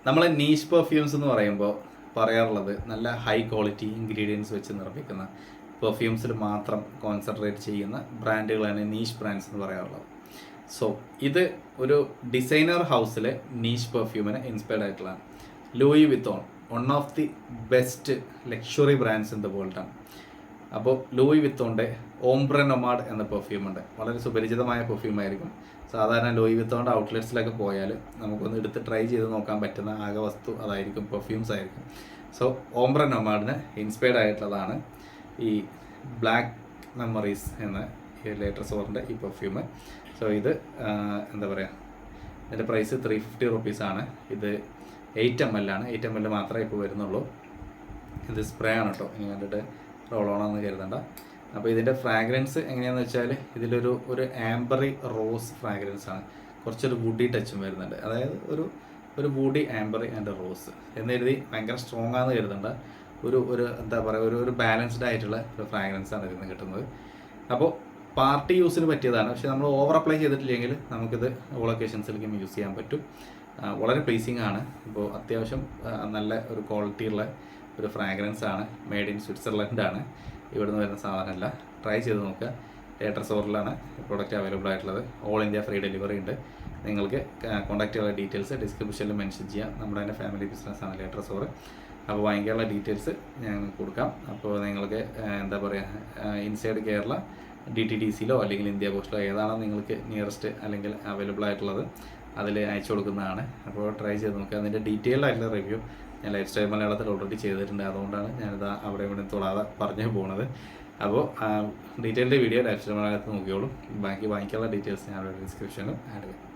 നമ്മളെ niche perfumes എന്ന് പറയുമ്പോൾ പറയാറുള്ളത് നല്ല ഹൈ ക്വാളിറ്റി ഇൻഗ്രീഡിയൻസ് വെച്ച് നിർമ്മിക്കുന്ന പെർഫ്യൂംസിൽ മാത്രം കോൺസെൻട്രേറ്റ് ചെയ്യുന്ന ബ്രാൻഡുകളാണ് നീഷ് ബ്രാൻഡ്സ് എന്ന് പറയാറുള്ളത്. സോ ഇത് ഒരു ഡിസൈനർ ഹൗസിലെ നീഷ് പെർഫ്യൂമിന് ഇൻസ്പയർഡ് ആയിട്ടുള്ളതാണ്. Louis Vuitton, one of the best luxury brands in the world ആണ്. അപ്പോൾ ലൂയി വിത്തോൻ്റെ ഓംബ്രെ നൊമാഡ് എന്ന പെർഫ്യൂം ഉണ്ട്. വളരെ സുപരിചിതമായ പെർഫ്യൂം ആയിരിക്കും. സാധാരണ ലൂയി വിത്തോൻ്റെ ഔട്ട്ലെറ്റ്സിലൊക്കെ പോയാൽ നമുക്കൊന്ന് എടുത്ത് ട്രൈ ചെയ്ത് നോക്കാൻ പറ്റുന്ന ആകെ വസ്തു അതായിരിക്കും, പെർഫ്യൂംസ് ആയിരിക്കും. സോ ഓംബ്രെ നൊമാഡിന് ഇൻസ്പയർഡ് ആയിട്ടുള്ളതാണ് ഈ ബ്ലാക്ക് മെമ്മറീസ് എന്ന ഈ ലേറ്റർസോറിൻ്റെ ഈ പെർഫ്യൂം. സോ ഇത് എന്താ പറയുക, ഇതിൻ്റെ പ്രൈസ് 350 റുപ്പീസാണ്. ഇത് 8 ml ആണ്. 8 ml മാത്രമേ ഇപ്പോൾ വരുന്നുള്ളൂ. ഇത് സ്പ്രേ ആണ് കേട്ടോ, ഇനി കണ്ടിട്ട് റോൾ ഓണാന്ന് കരുതണ്ട. അപ്പോൾ ഇതിൻ്റെ ഫ്രാഗ്രൻസ് എങ്ങനെയാണെന്ന് വെച്ചാൽ ഒരു ആംബറി റോസ് ഫ്രാഗ്രൻസ് ആണ്. കുറച്ചൊരു വുഡി ടച്ചും വരുന്നുണ്ട്. അതായത് ഒരു വുഡി ആംബറി ആൻഡ് റോസ് എന്ന് എഴുതി ഭയങ്കര സ്ട്രോങ് ആണെന്ന് കരുതണ്ട. ഒരു എന്താ പറയുക, ഒരു ബാലൻസ്ഡ് ആയിട്ടുള്ള ഒരു ഫ്രാഗ്രൻസ് ആണ് ഇതിൽ നിന്ന് കിട്ടുന്നത്. അപ്പോൾ പാർട്ടി യൂസിന് പറ്റിയതാണ്. പക്ഷേ നമ്മൾ ഓവർ അപ്ലൈ ചെയ്തിട്ടില്ലെങ്കിൽ നമുക്കിത് ഓൾ ഒക്കേഷൻസിലേക്കും യൂസ് ചെയ്യാൻ പറ്റും. വളരെ പ്ലീസിങ് ആണ്. ഇപ്പോൾ അത്യാവശ്യം നല്ല ഒരു ക്വാളിറ്റിയുള്ള ഒരു ഫ്രാഗ്രൻസ് ആണ്. മെയ്ഡ് ഇൻ സ്വിറ്റ്സർലൻഡ് ആണ്. ഇവിടുന്ന് വരുന്ന സാധനമല്ല. ട്രൈ ചെയ്ത് നോക്കുക. ലേറ്റർസോറിലാണ് പ്രോഡക്റ്റ് അവൈലബിൾ ആയിട്ടുള്ളത്. ഓൾ ഇന്ത്യ ഫ്രീ ഡെലിവറി ഉണ്ട്. നിങ്ങൾക്ക് കോൺടാക്ട് ചെയ്യാനുള്ള ഡീറ്റെയിൽസ് ഡിസ്ക്രിപ്ഷനിൽ മെൻഷൻ ചെയ്യാം. നമ്മുടെ തന്നെ ഫാമിലി ബിസിനസ്സാണ് ലേറ്റർസോർ. അപ്പോൾ വാങ്ങിക്കാനുള്ള ഡീറ്റെയിൽസ് ഞാൻ കൊടുക്കാം. അപ്പോൾ നിങ്ങൾക്ക് എന്താ പറയുക, ഇൻസൈഡ് കേരള DTDCയിലോ അല്ലെങ്കിൽ ഇന്ത്യ പോസ്റ്റിലോ ഏതാണോ നിങ്ങൾക്ക് നിയറസ്റ്റ് അല്ലെങ്കിൽ അവൈലബിൾ ആയിട്ടുള്ളത് അതിൽ അയച്ചു കൊടുക്കുന്നതാണ്. അപ്പോൾ ട്രൈ ചെയ്ത് നോക്കുക. അതിൻ്റെ ഡീറ്റെയിൽഡ് ആയിട്ടുള്ള റിവ്യൂ ഞാൻ ലൈഫ് സ്റ്റൈൽ മലയാളത്തിൽ ഓൾറെഡി ചെയ്തിട്ടുണ്ട്. അതുകൊണ്ടാണ് ഞാനിത് അവിടെ ഇവിടെ തൊടാതെ പറഞ്ഞു പോകുന്നത്. അപ്പോൾ ഡീറ്റെയിൽഡ് വീഡിയോ ലൈഫ് സ്റ്റൈൽ മലയാളത്തിൽ നോക്കിയോളൂ. ബാക്കി വാങ്ങിക്കാനുള്ള ഡീറ്റെയിൽസ് ഞാൻ ഡിസ്ക്രിപ്ഷനിലും ആഡ് ചെയ്യാം.